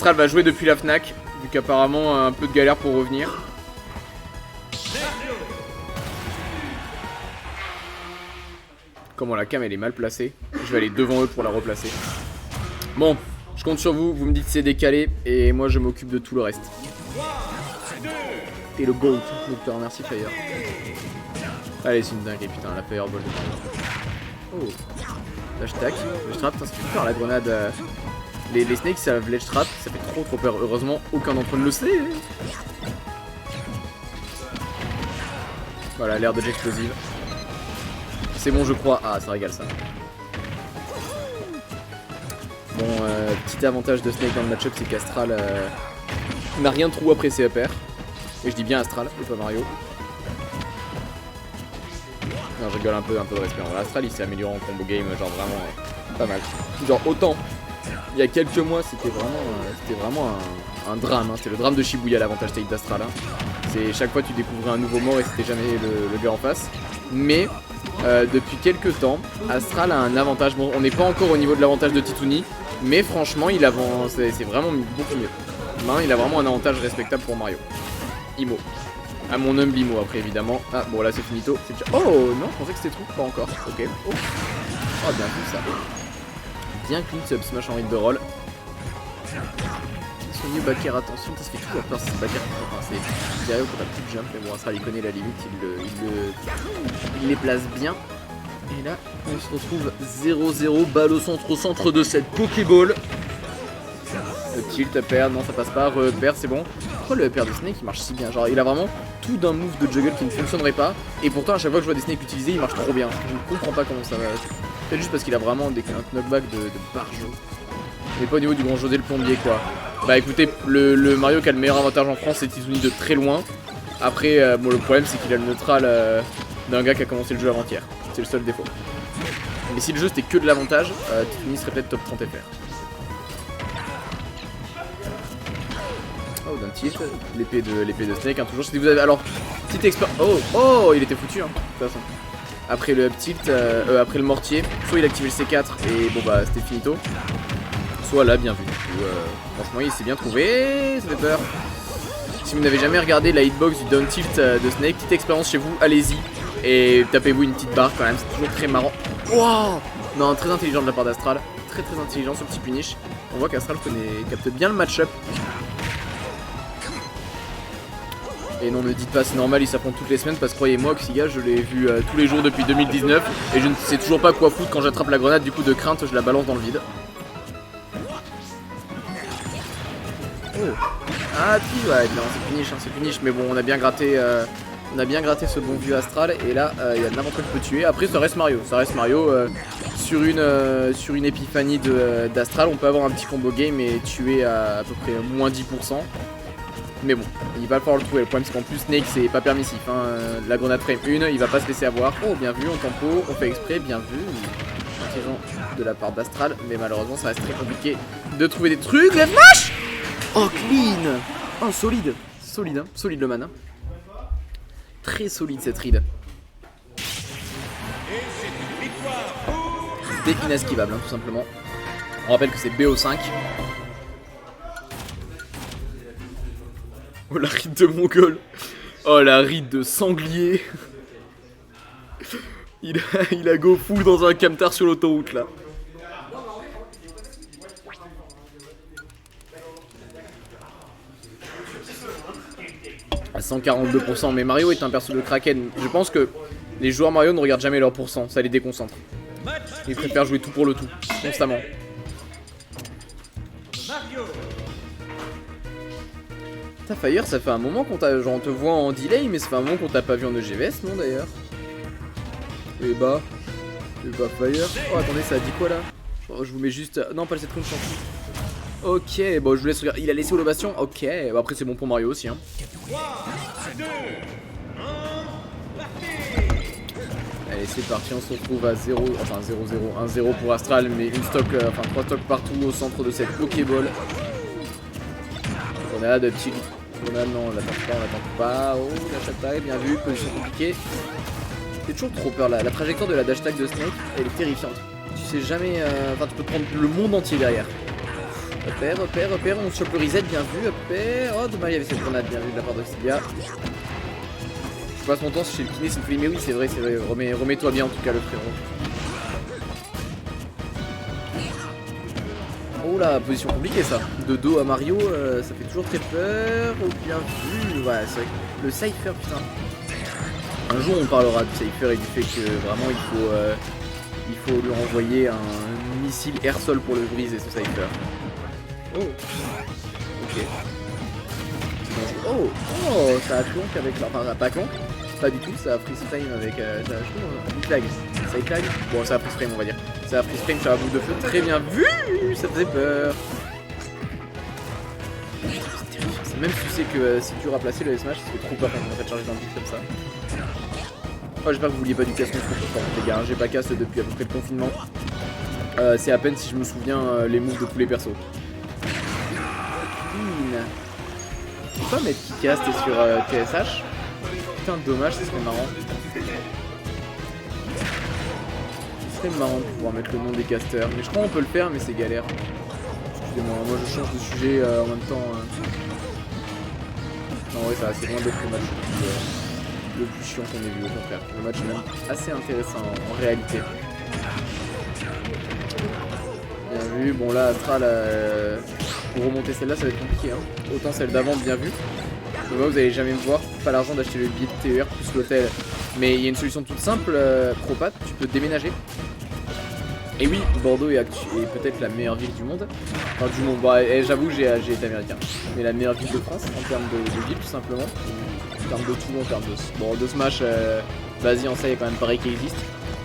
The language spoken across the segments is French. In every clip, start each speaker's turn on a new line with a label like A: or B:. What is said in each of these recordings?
A: Astral va jouer depuis la Fnac, vu qu'apparemment un peu de galère pour revenir. Comment la cam elle est mal placée. Je vais aller devant eux pour la replacer. Bon, je compte sur vous, vous me dites c'est décalé et moi je m'occupe de tout le reste. Et le GOAT, je te remercie Fire. Allez c'est une dingue, putain la Fireball de Mario. Oh, Ledge Trap, putain ça fait peur la grenade. Les snakes savent Ledge Trap, ça fait trop peur. Heureusement aucun d'entre eux ne le sait. Voilà l'air de l'explosive. C'est bon je crois, ah ça régale ça. Bon, petit avantage de Snake dans le match-up, c'est qu'Astral n'a rien trop apprécié à perdre. Et je dis bien Astral, et pas Mario. Non, je rigole un peu de respect. Voilà, Astral il s'est amélioré en combo game, genre vraiment pas mal. Genre autant, il y a quelques mois c'était vraiment un drame. Hein. C'était le drame de Shibuya l'avantage take d'Astral. Hein. C'est chaque fois tu découvrais un nouveau mort et c'était jamais le gars en face. Mais depuis quelques temps, Astral a un avantage. Bon, on n'est pas encore au niveau de l'avantage de Titouni. Mais franchement, il avance, c'est vraiment beaucoup mieux. Ben, il a vraiment un avantage respectable pour Mario. Imo. À mon humble Imo après évidemment. Ah bon là c'est finito. Oh non, je pensais que c'était tout. Pas encore. Ok. Oh, oh bien vu ça. Bien clean sub smash en hit de roll. Soigné backer, attention, ça se fait toujours peur c'est backer. Enfin c'est derrière pour la petite jump. Mais bon Astral il connaît la limite, il les place bien. Et là, on se retrouve 0-0, balle au centre de cette Pokéball. Le tilt, perd, non ça passe pas, repère, c'est bon. Pourquoi le père de Snake il marche si bien? Genre il a vraiment tout d'un move de juggle qui ne fonctionnerait pas. Et pourtant à chaque fois que je vois des Snakes utilisés, il marche trop bien. Je ne comprends pas comment ça va. Peut-être juste parce qu'il a vraiment un knockback de barjo. Mais pas au niveau du grand José le plombier quoi. Bah écoutez, le Mario qui a le meilleur avantage en France c'est Titouni de très loin. Après, bon le problème c'est qu'il a le neutral d'un gars qui a commencé le jeu avant-hier. C'est le seul défaut. Mais si le jeu c'était que de l'avantage, Titouni serait peut-être top 30 FR. Oh d'un tilt, l'épée de Snake, hein, toujours si vous avez. Alors, petite expérience. Oh il était foutu hein, de toute façon. Après le up tilt, après le mortier, soit il activait le C4 et bon bah c'était finito. Soit là bien vu. Franchement il s'est bien trouvé, ça fait peur. Si vous n'avez jamais regardé la hitbox du down tilt de Snake, petite expérience chez vous, allez-y. Et tapez-vous une petite barre quand même, c'est toujours très marrant. Wow, non, très intelligent de la part d'Astral. Très intelligent ce petit punish. On voit qu'Astral capte bien le match-up. Et non, ne dites pas c'est normal, ils s'affrontent toutes les semaines parce que croyez-moi que Siga, je l'ai vu tous les jours depuis 2019. Et je ne sais toujours pas quoi foutre quand j'attrape la grenade, du coup de crainte je la balance dans le vide. Oh. Ah puis ouais, non, c'est finish, mais bon on a bien gratté ce bon vieux Astral et là il y a n'importe quoi qui peut tuer. Après ça reste Mario, sur une épiphanie d'Astral on peut avoir un petit combo game et tuer à peu près moins 10%. Mais bon, il va falloir le trouver. Le problème c'est qu'en plus Snake c'est pas permissif hein. La grenade frame 1, il va pas se laisser avoir. Oh bien vu, on tempo, on fait exprès, bien vu. Intelligent de la part d'Astral, mais malheureusement ça reste très compliqué de trouver des trucs. Les vaches! Oh clean! Oh solide! Solide hein, solide le man hein. Très solide cette ride. C'est inesquivable hein, tout simplement. On rappelle que c'est BO5. Oh la ride de mongol. Oh la ride de sanglier. Il a go fou dans un camtar sur l'autoroute là. À 142%, mais Mario est un perso de Kraken. Je pense que les joueurs Mario ne regardent jamais leur pourcent, ça les déconcentre. Ils préfèrent jouer tout pour le tout, constamment. Ta Fire, ça fait un moment qu'on t'a. Genre on te voit en delay, mais ça fait un moment qu'on t'a pas vu en EGVS, non d'ailleurs? Et bah Fire. Oh attendez, ça a dit quoi là? Oh, je vous mets juste. Non, pas le set compte, je s'en fout. Ok, bon je vous laisse regarder. Il a laissé Ovation. Ok, bah, après c'est bon pour Mario aussi hein. Allez c'est parti, on se retrouve à 0, enfin 0-0, 1-0 pour Astral, mais une stock, enfin 3 stocks partout au centre de cette Pokéball. Grenade, petit grenade, non on l'attend pas, oh la chataille, bien vu, position compliquée. C'est toujours trop peur la trajectoire de la dash tag de Snake, elle est terrifiante. Tu sais jamais, enfin tu peux prendre le monde entier derrière. Repère, on chope le reset, bien vu, repère. Oh dommage, il y avait cette grenade, bien vu de la part d'Auxilia. Je passe mon temps chez le kiné, c'est une folie, mais oui c'est vrai, remets-toi bien en tout cas le frérot. Oh là, position compliquée ça. De dos à Mario, ça fait toujours très peur. Oh bien vu, ouais c'est vrai que le Cypher putain. Un jour on parlera du Cypher et du fait que vraiment il faut lui renvoyer un missile air-sol pour le briser ce Cypher. Oh. Ok. Oh, ça a clonk avec la... Enfin, pas clonk, pas du tout, ça a freeze frame avec... ça a flag. Ça a flag. Bon, ça a freeze frame, on va dire. Ça a freeze frame sur la boule de feu, très bien vu. Ça faisait peur. C'est terrifiant. Même si tu sais que si tu replaces le S-Smash, ça fait trop peur quand on va te charger d'un but comme ça. Oh, j'espère que vous vouliez pas du casse les gars, j'ai pas casse depuis à peu près le confinement. C'est à peine si je me souviens les moves de tous les persos. Faut pas mettre Kicast sur TSH. Putain dommage, ce serait marrant. Ce serait marrant de pouvoir mettre le nom des casters. Mais je crois qu'on peut le faire mais c'est galère. Excusez-moi, moi je change de sujet en même temps. Non ouais ça va, c'est loin d'être le match le plus chiant qu'on ait vu au contraire. Le match est même assez intéressant en réalité. Bien vu, bon là Astral pour remonter celle-là ça va être compliqué hein. Autant celle d'avant bien vu. Donc là vous allez jamais me voir, pas l'argent d'acheter le billet de TER plus l'hôtel. Mais il y a une solution toute simple, Cropat, tu peux déménager. Et oui, Bordeaux est peut-être la meilleure ville du monde. Enfin du monde, bah, j'avoue j'ai été américain. Mais la meilleure ville de France en termes de ville tout simplement. En termes de tout, en termes de... Bon de Smash, vas-y en ça il y a quand même Paris qui existe.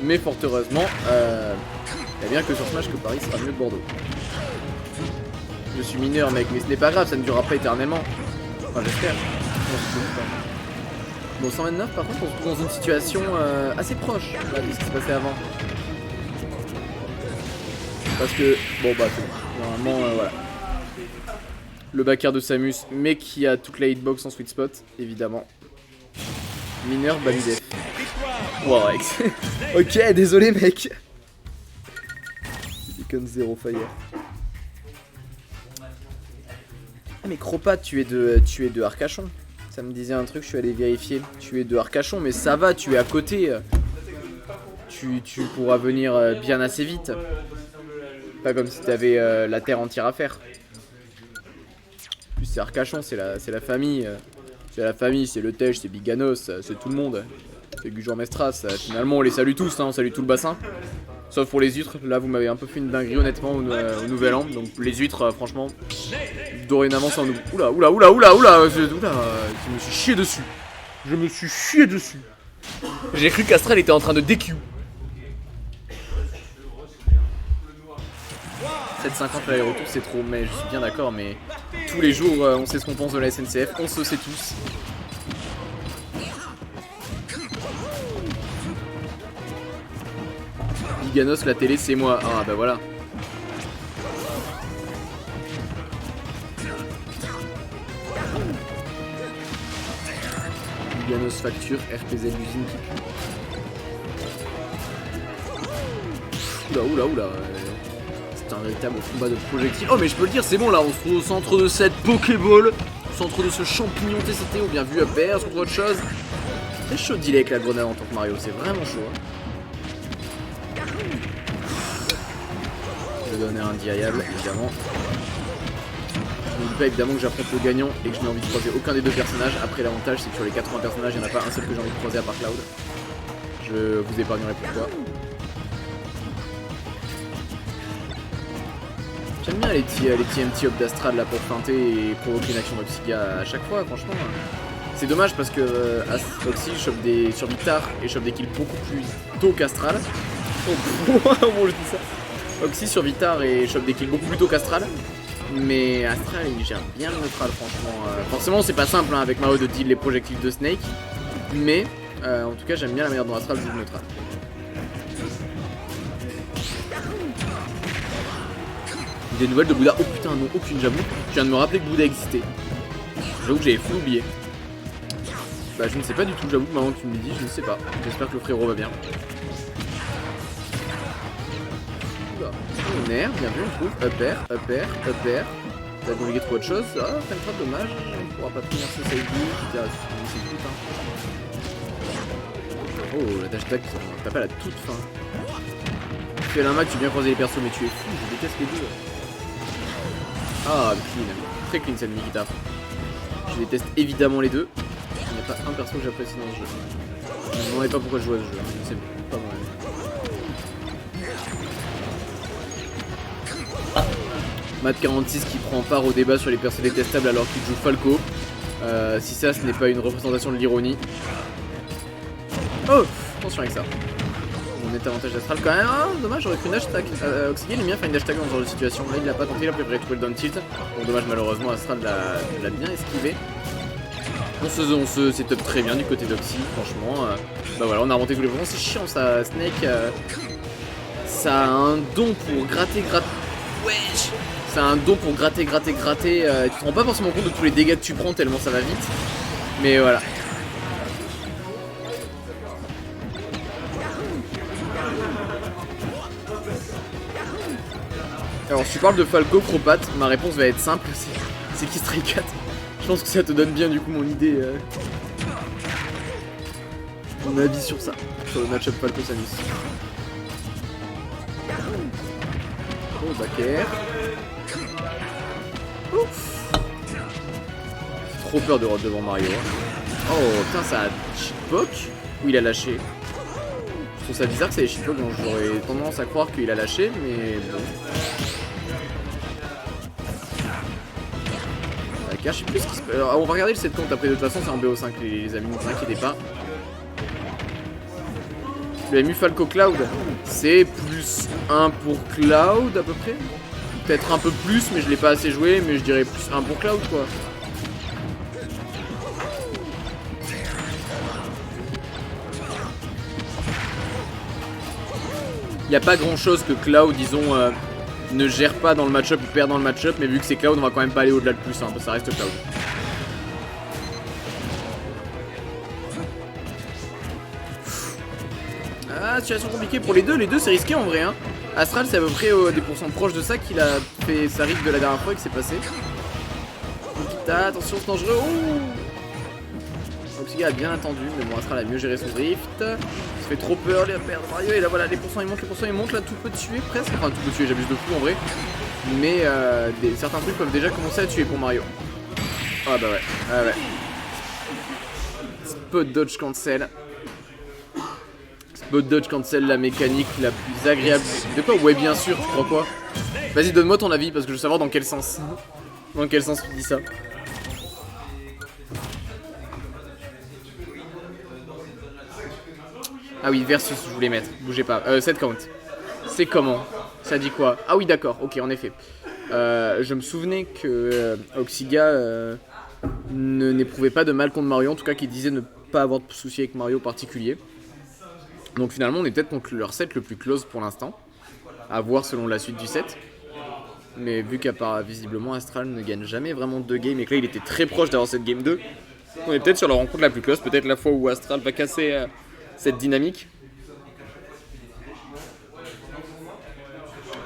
A: Mais fort heureusement, il y a bien que sur Smash que Paris sera mieux que Bordeaux. Je suis mineur mec, mais ce n'est pas grave, ça ne durera pas éternellement. Enfin j'espère. Bon 129 par contre on se trouve dans une situation assez proche là, de ce qui se passait avant. Parce que, bon bah c'est bon. Normalement voilà. Le backer de Samus, mais qui a toute la hitbox en sweet spot, évidemment. Mineur, Banidef. Wow, ok, désolé mec. Icon 0 fire. Ah mais Cropat, tu es de Arcachon. Ça me disait un truc, je suis allé vérifier. Tu es de Arcachon, mais ça va, tu es à côté. Tu pourras venir bien assez vite. Pas comme si t'avais la terre entière à faire. En plus c'est Arcachon, c'est la famille. C'est la famille, c'est le Tej, c'est Biganos, c'est tout le monde. C'est Gujor Mestras. Finalement on les salue tous, hein, on salue tout le bassin. Sauf pour les huîtres, là vous m'avez un peu fait une dinguerie honnêtement au nouvel an. Donc les huîtres, franchement, dorénavant c'est un nouveau. Oula, je me suis chié dessus. Je me suis chié dessus. J'ai cru qu'Astral était en train de DQ. 7,50 l'aller-retour c'est trop, mais je suis bien d'accord, mais tous les jours on sait ce qu'on pense de la SNCF, on se sait tous. Biganos, la télé c'est moi, ah bah voilà. Biganos facture, RPZ l'usine qui pue. Oula. C'est un véritable combat de projectiles. Oh mais je peux le dire, c'est bon là, on se trouve au centre de cette Pokéball, au centre de ce champignon TCT, ou bien vu à pair, sur autre chose. C'est chaud de dealer avec la grenade en tant que Mario, c'est vraiment chaud. Hein. Je vais donner un diable, évidemment. Je n'oublie pas évidemment que j'affronte le gagnant et que je n'ai envie de croiser aucun des deux personnages. Après l'avantage c'est que sur les 80 personnages, il n'y en a pas un seul que j'ai envie de croiser à part Cloud. Je vous épargnerai pourquoi. J'aime bien les petits MT up d'Astral là pour feinter et provoquer une action d'Auxilia à chaque fois, franchement. C'est dommage parce que Oxy chope sur Victar et chope des kills beaucoup plus tôt qu'Astral. Oh bon je dis ça. Oxy sur Victar et chope des kills beaucoup plus tôt qu'Astral. Mais Astral il gère bien le neutral franchement. Forcément c'est pas simple hein, avec Mario de deal les projectiles de Snake. Mais en tout cas j'aime bien la manière dont Astral joue le neutral. Des nouvelles de Bouddha. Oh putain non, aucune j'avoue. Je viens de me rappeler que Bouddha existait. J'avoue que j'avais fou oublié. Bah je ne sais pas du tout, j'avoue que maintenant que tu me le dis, je ne sais pas. J'espère que le frérot va bien. on air, bien vu, on trouve. Up air. T'as voulu trop autre chose. Ah, t'as pas dommage. On pourra pas finir ce side B. C'est tout, hein. Oh, la dash attack, t'as pas la toute fin. Tu fais la mac, tu viens croiser les persos, mais tu es fou, je déteste les deux. Ah, clean. Très clean cette Nikita. Je déteste évidemment les deux. Il n'y a pas un perso que j'apprécie dans ce jeu. Je me demandais pas pourquoi je jouais à ce jeu. C'est pas moi. Matt46 qui prend part au débat sur les persos détestables alors qu'il joue Falco. Si ça, ce n'est pas une représentation de l'ironie. Oh, attention avec ça. On est avantage d'Astral quand même. Ah, dommage, j'aurais pu une dash tag. Oxygen, il aime bien faire une dash tag dans ce genre de situation. Là, il l'a pas tenté, il a préféré trouver le down tilt. Bon, dommage, malheureusement, Astral l'a bien esquivé. On se setup très bien du côté d'Oxy, franchement. Bah voilà, on a remonté tous les points. C'est chiant ça, Snake. Ça a un don pour gratter. Wesh! Ça a un don pour gratter. Tu te rends pas forcément compte de tous les dégâts que tu prends tellement ça va vite. Mais voilà. Alors si tu parles de Falco, Cropat, ma réponse va être simple, c'est qui Stray Cat. Je pense que ça te donne bien du coup mon idée, mon avis sur ça, sur le match-up Falco Samus. Oh, back air. Ouf. J'ai trop peur de rôle devant Mario. Oh putain, ça a shitpoke. Ou il a lâché. Je trouve ça bizarre que c'est les shitpoke, donc j'aurais tendance à croire qu'il a lâché, mais bon. Je sais plus ce qui se passe. Alors, on va regarder le set compte après, de toute façon c'est en BO5 les amis, ne vous inquiétez pas. Le MU Falco Cloud, c'est plus 1 pour Cloud à peu près. Peut-être un peu plus, mais je l'ai pas assez joué, mais je dirais plus 1 pour Cloud quoi. Il n'y a pas grand chose que Cloud, disons, ne gère pas dans le match-up ou perd dans le match-up, mais vu que c'est Cloud, on va quand même pas aller au-delà de plus, hein, parce que ça reste Cloud. Ah, situation compliquée pour les deux c'est risqué en vrai. Hein. Astral, c'est à peu près des pourcents proches de ça qu'il a fait sa rift de la dernière fois et que c'est passé. Nikita, attention, c'est dangereux. Oh, Oxyga a bien attendu, mais bon, Astral a mieux géré son drift. Ça fait trop peur, les perdre Mario, et là voilà, les pourcents ils montent, là tout peut tuer presque. Enfin, tout peut tuer, j'abuse de fou en vrai. Mais certains trucs peuvent déjà commencer à tuer pour Mario. Ah bah ouais, ah ouais. Spot dodge cancel. Spot dodge cancel, la mécanique la plus agréable. De quoi? Ouais, bien sûr, tu crois quoi? Vas-y, donne-moi ton avis parce que je veux savoir dans quel sens. Dans quel sens tu dis ça? Ah oui, versus, je voulais mettre. Bougez pas. 7 count. C'est comment? Ça dit quoi? Ah oui, d'accord. Ok, en effet. Je me souvenais que Oxyga n'éprouvait pas de mal contre Mario. En tout cas, qu'il disait ne pas avoir de soucis avec Mario particulier. Donc finalement, on est peut-être contre leur set le plus close pour l'instant. À voir selon la suite du set. Mais vu qu'à part visiblement Astral ne gagne jamais vraiment 2 games et que là il était très proche d'avoir cette game 2, on est peut-être sur la rencontre la plus close. Peut-être la fois où Astral va casser cette dynamique.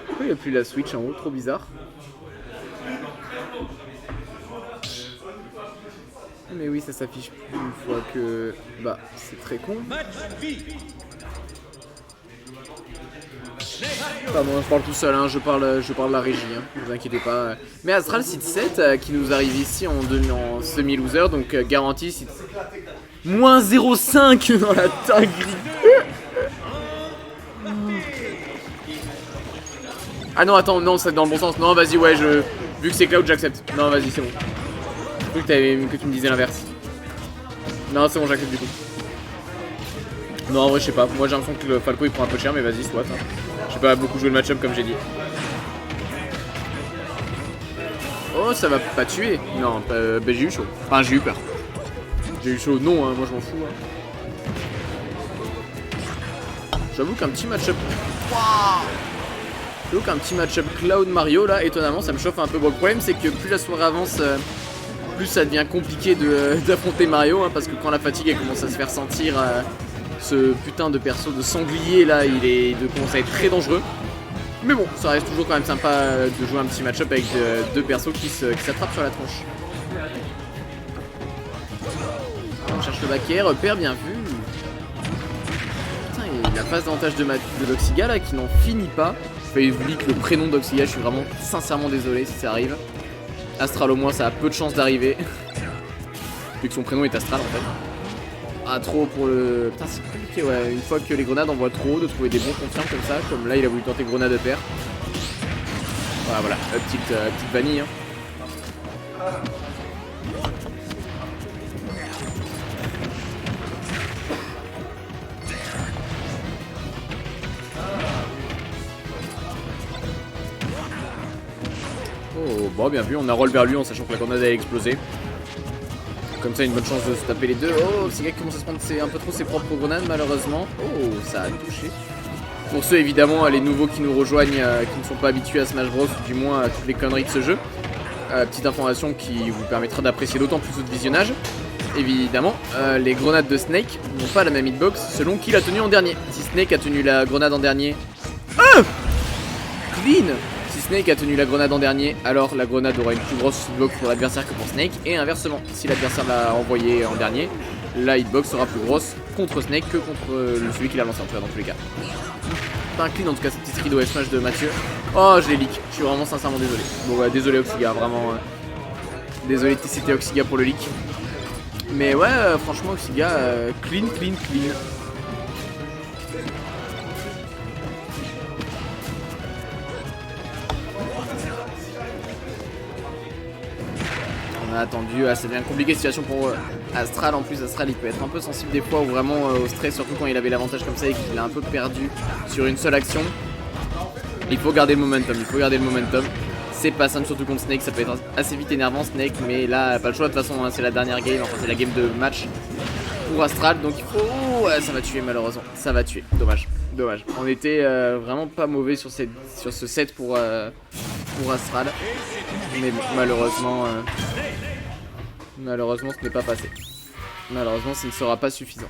A: Pourquoi il n'y a plus la switch en haut? Trop bizarre. Mais oui, ça s'affiche plus une fois que... Bah, c'est très con. Pardon, je parle tout seul, hein, je parle de la régie, hein, ne vous inquiétez pas. Mais Astral Seed 7 qui nous arrive ici en semi-loser, donc garantie Seed... Moins 0,5 dans la dinguerie. Ah non, attends, non, c'est dans le bon sens. Non, vas-y, ouais, vu que c'est Cloud, j'accepte. Non, vas-y, c'est bon. J'ai cru que tu me disais l'inverse. Non, c'est bon, j'accepte du coup. Non, en vrai, je sais pas. Moi, j'ai l'impression que le Falco il prend un peu cher, mais vas-y, soit. Hein. J'ai pas beaucoup joué le match-up comme j'ai dit. Oh, ça va pas tuer. Non, bah, j'ai eu chaud. Enfin, j'ai eu peur. J'ai eu chaud, non, hein, moi je m'en fous. Hein. J'avoue qu'un petit match-up. J'avoue qu'un petit match-up Cloud Mario, là, étonnamment, ça me chauffe un peu. Bon, le problème, c'est que plus la soirée avance, plus ça devient compliqué d'affronter Mario, hein, parce que quand la fatigue elle commence à se faire sentir, ce putain de perso de sanglier là, il commence à être très dangereux. Mais bon, ça reste toujours quand même sympa de jouer un petit match-up avec deux persos qui s'attrapent sur la tronche. On cherche le back air, repère, bien vu. Putain, et la phase d'avantage de Doxiga là qui n'en finit pas. Je vous dis que le prénom d'Oxiga, je suis vraiment sincèrement désolé si ça arrive. Astral au moins ça a peu de chance d'arriver. Vu que son prénom est Astral en fait. Ah trop pour le... Putain c'est compliqué ouais, une fois que les grenades envoient trop, de trouver des bons confirmes comme ça. Comme là il a voulu tenter grenade de paire. Voilà, petite vanille hein. Oh, bon, bien vu, on a roll vers lui en sachant que la grenade allait exploser. Comme ça, une bonne chance de se taper les deux. Oh, c'est gars qui commence à se prendre un peu trop ses propres grenades, malheureusement. Oh, ça a touché. Pour ceux, évidemment, les nouveaux qui nous rejoignent, qui ne sont pas habitués à Smash Bros, ou du moins à toutes les conneries de ce jeu. Petite information qui vous permettra d'apprécier d'autant plus votre visionnage. Évidemment, les grenades de Snake n'ont pas la même hitbox selon qui l'a tenu en dernier. Si Snake a tenu la grenade en dernier... Ah clean. Si Snake a tenu la grenade en dernier, alors la grenade aura une plus grosse hitbox pour l'adversaire que pour Snake. Et inversement, si l'adversaire l'a envoyé en dernier, la hitbox sera plus grosse contre Snake que contre celui qui l'a lancé en tout cas dans tous les cas. Pas un clean en tout cas, cette petite rideau F-Smash de Mathieu. Oh, je l'ai leak, je suis vraiment sincèrement désolé. Bon, désolé Oxiga, vraiment. Désolé TCT Oxiga pour le leak. Mais ouais, franchement Oxiga, clean. On a attendu, ça devient une compliquée situation pour Astral. En plus Astral il peut être un peu sensible des fois ou vraiment au stress, surtout quand il avait l'avantage comme ça et qu'il a un peu perdu sur une seule action. Il faut garder le momentum, C'est pas simple surtout contre Snake, ça peut être assez vite énervant Snake, mais là pas le choix de toute façon, hein, c'est la dernière game, enfin c'est la game de match pour Astral, donc il faut... Oh, ça va tuer malheureusement, ça va tuer, dommage. On était vraiment pas mauvais sur ce set pour Astral, mais malheureusement ce n'est pas passé. Malheureusement ce ne sera pas suffisant.